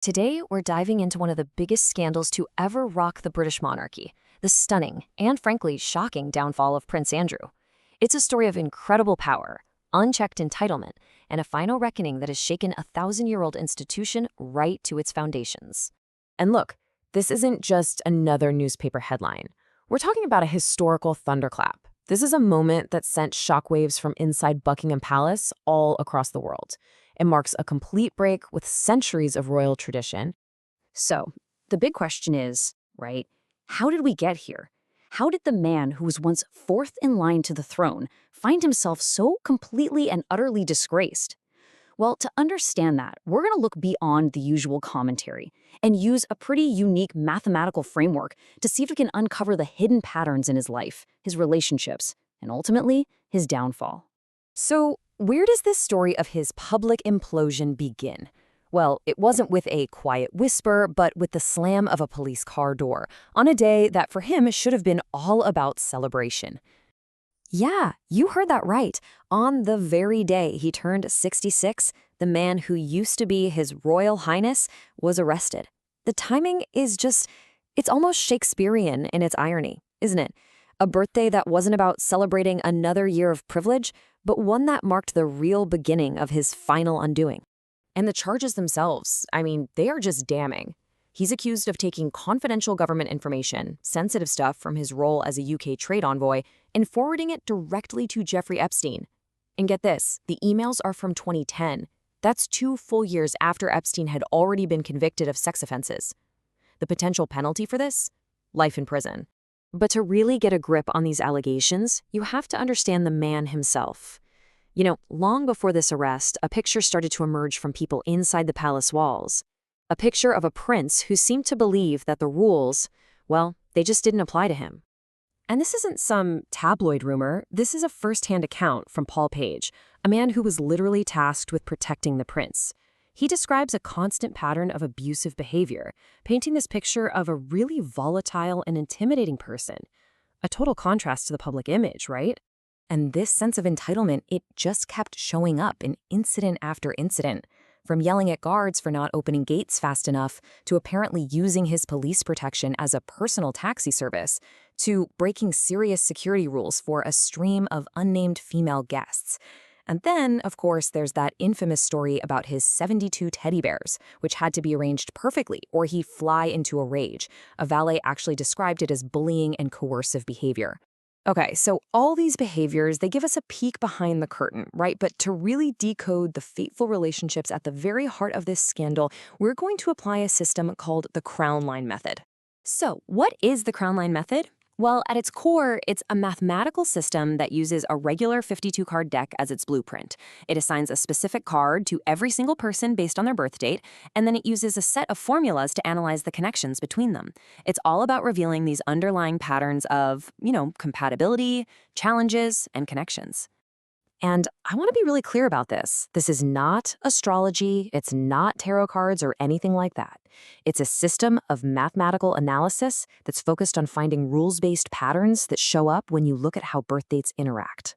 Today, we're diving into one of the biggest scandals to ever rock the British monarchy, the stunning and frankly shocking downfall of Prince Andrew. It's a story of incredible power, unchecked entitlement, and a final reckoning that has shaken a thousand-year-old institution right to its foundations. And look, this isn't just another newspaper headline. We're talking about a historical thunderclap. This is a moment that sent shockwaves from inside Buckingham Palace all across the world. It marks a complete break with centuries of royal tradition. So, the big question is, right, how did we get here? How did the man who was once fourth in line to the throne find himself so completely and utterly disgraced? Well, to understand that, we're going to look beyond the usual commentary and use a pretty unique mathematical framework to see if we can uncover the hidden patterns in his life, his relationships, and ultimately, his downfall. So, where does this story of his public implosion begin? Well, it wasn't with a quiet whisper, but with the slam of a police car door on a day that for him should have been all about celebration. Yeah, you heard that right. On the very day he turned 66, the man who used to be His Royal Highness was arrested. The timing is it's almost Shakespearean in its irony, isn't it? A birthday that wasn't about celebrating another year of privilege, but one that marked the real beginning of his final undoing. And the charges themselves, they are just damning. He's accused of taking confidential government information, sensitive stuff from his role as a UK trade envoy, and forwarding it directly to Jeffrey Epstein. And get this, the emails are from 2010. That's 2 full years after Epstein had already been convicted of sex offenses. The potential penalty for this? Life in prison. But to really get a grip on these allegations, you have to understand the man himself. Long before this arrest, a picture started to emerge from people inside the palace walls. A picture of a prince who seemed to believe that the rules, well, they just didn't apply to him. And this isn't some tabloid rumor. This is a first-hand account from Paul Page, a man who was literally tasked with protecting the prince. He describes a constant pattern of abusive behavior, painting this picture of a really volatile and intimidating person. A total contrast to the public image, right? And this sense of entitlement, it just kept showing up in incident after incident. From yelling at guards for not opening gates fast enough, to apparently using his police protection as a personal taxi service, to breaking serious security rules for a stream of unnamed female guests. And then, of course, there's that infamous story about his 72 teddy bears, which had to be arranged perfectly or he'd fly into a rage. A valet actually described it as bullying and coercive behavior. Okay, so all these behaviors, they give us a peek behind the curtain, right? But to really decode the fateful relationships at the very heart of this scandal, we're going to apply a system called the Crown Line Method. So, what is the Crown Line Method? Well, at its core, it's a mathematical system that uses a regular 52-card deck as its blueprint. It assigns a specific card to every single person based on their birth date, and then it uses a set of formulas to analyze the connections between them. It's all about revealing these underlying patterns of, compatibility, challenges, and connections. And I want to be really clear about this. This is not astrology, it's not tarot cards or anything like that. It's a system of mathematical analysis that's focused on finding rules-based patterns that show up when you look at how birth dates interact.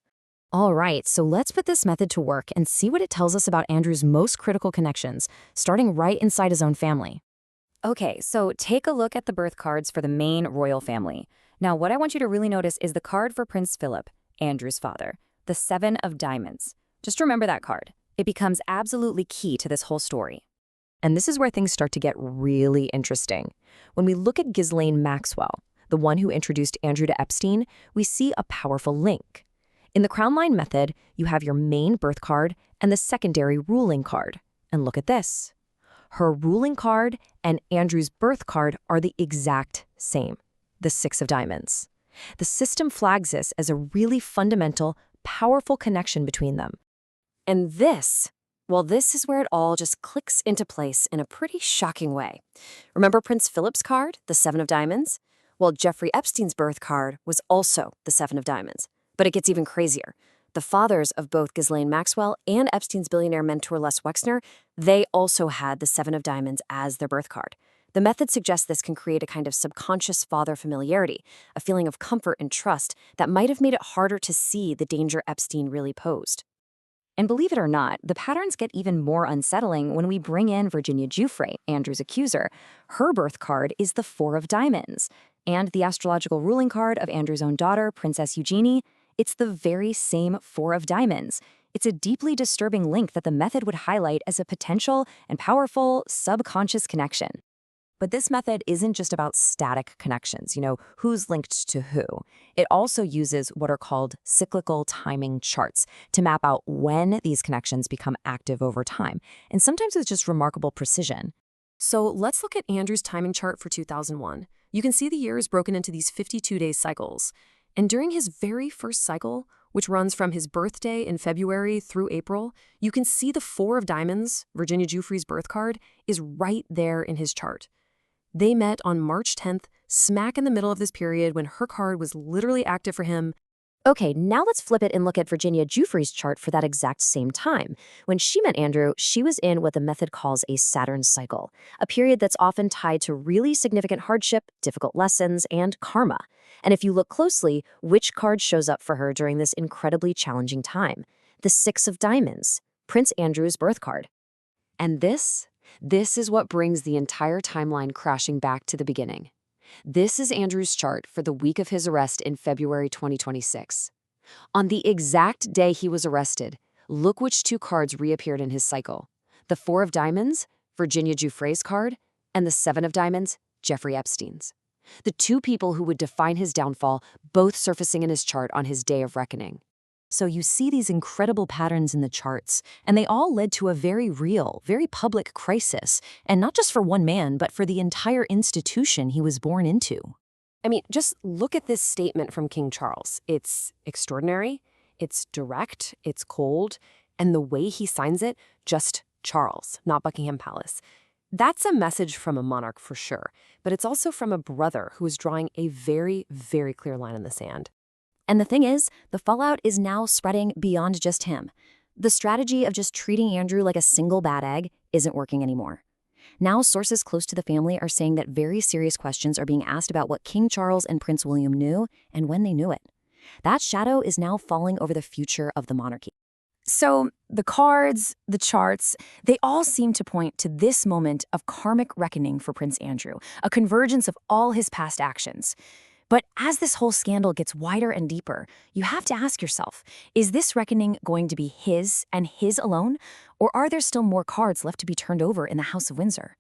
All right, so let's put this method to work and see what it tells us about Andrew's most critical connections, starting right inside his own family. Okay, so take a look at the birth cards for the main royal family. Now, what I want you to really notice is the card for Prince Philip, Andrew's father. The 7 of Diamonds. Just remember that card. It becomes absolutely key to this whole story. And this is where things start to get really interesting. When we look at Ghislaine Maxwell, the one who introduced Andrew to Epstein, we see a powerful link. In the Crown Line Method, you have your main birth card and the secondary ruling card. And look at this. Her ruling card and Andrew's birth card are the exact same, the 6 of Diamonds. The system flags this as a really fundamental, powerful connection between them. And this is where it all just clicks into place in a pretty shocking way. Remember Prince Philip's card, the 7 of Diamonds? Well, Jeffrey Epstein's birth card was also the 7 of Diamonds. But it gets even crazier. The fathers of both Ghislaine Maxwell and Epstein's billionaire mentor Les Wexner, they also had the 7 of Diamonds as their birth card. The method suggests this can create a kind of subconscious father familiarity, a feeling of comfort and trust that might have made it harder to see the danger Epstein really posed. And believe it or not, the patterns get even more unsettling when we bring in Virginia Giuffre, Andrew's accuser. Her birth card is the Four of Diamonds. And the astrological ruling card of Andrew's own daughter, Princess Eugenie, it's the very same Four of Diamonds. It's a deeply disturbing link that the method would highlight as a potential and powerful subconscious connection. But this method isn't just about static connections, who's linked to who. It also uses what are called cyclical timing charts to map out when these connections become active over time, and sometimes with just remarkable precision. So let's look at Andrew's timing chart for 2001. You can see the year is broken into these 52-day cycles. And during his very first cycle, which runs from his birthday in February through April, you can see the Four of Diamonds, Virginia Giuffre's birth card, is right there in his chart. They met on March 10th, smack in the middle of this period when her card was literally active for him. Okay, now let's flip it and look at Virginia Giuffre's chart for that exact same time. When she met Andrew, she was in what the method calls a Saturn cycle, a period that's often tied to really significant hardship, difficult lessons, and karma. And if you look closely, which card shows up for her during this incredibly challenging time? The Six of Diamonds, Prince Andrew's birth card. And this is what brings the entire timeline crashing back to the beginning. This is Andrew's chart for the week of his arrest in February 2026. On the exact day he was arrested, look which two cards reappeared in his cycle. The Four of Diamonds, Virginia Giuffre's card, and the Seven of Diamonds, Jeffrey Epstein's. The two people who would define his downfall, both surfacing in his chart on his day of reckoning. So you see these incredible patterns in the charts, and they all led to a very real, very public crisis, and not just for one man, but for the entire institution he was born into. I mean, just look at this statement from King Charles. It's extraordinary, it's direct, it's cold, and the way he signs it, just Charles, not Buckingham Palace. That's a message from a monarch for sure, but it's also from a brother who is drawing a very, very clear line in the sand. And the thing is, the fallout is now spreading beyond just him. The strategy of just treating Andrew like a single bad egg isn't working anymore. Now, sources close to the family are saying that very serious questions are being asked about what King Charles and Prince William knew and when they knew it. That shadow is now falling over the future of the monarchy. So, the cards, the charts, they all seem to point to this moment of karmic reckoning for Prince Andrew, a convergence of all his past actions. But as this whole scandal gets wider and deeper, you have to ask yourself, is this reckoning going to be his and his alone? Or are there still more cards left to be turned over in the House of Windsor?